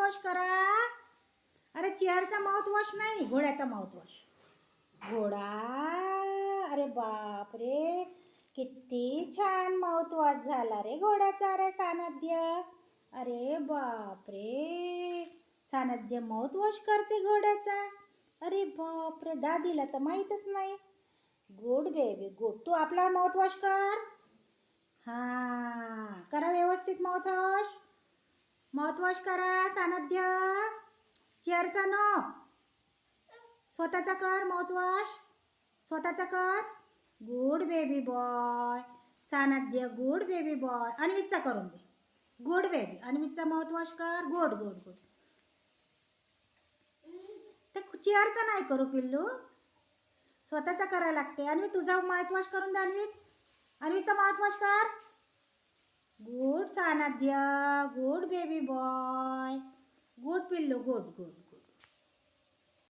Wash करा. अरे चेअरचा mouth wash नाही, घोड्याचा माउथ वॉश. घोडा. अरे बाप रे, किती छान माउथ वॉश झाला रे घोड्याचा. रे सानध्य. अरे बाप रे, सानध्य माउथ वॉश करते घोड्याचा. अरे बाप रे, दादीला तर माहीतच नाही. Good baby good. तू आपला माउथ वॉश कर. हां, करा व्यवस्थित माउथ वॉश. माउथ वॉश करा सानध्य. चेअरचा नो, स्वतःचा कर माउथ वॉश. स्वतःचा कर. Good baby boy. Sanadhya good baby boy. अन्वितचा करून दे. Good baby. अन्वितचा माउथ वॉश कर. Good good good. ते चेअरचा नाही करू पिल्लू, स्वतःचा करायला लागते. अन्वित तुझा माउथ वॉश करून दे. अन्वितचा माउथ वॉश कर. Good Sanadhya. Good baby boy. Good पिल्लू. Good good.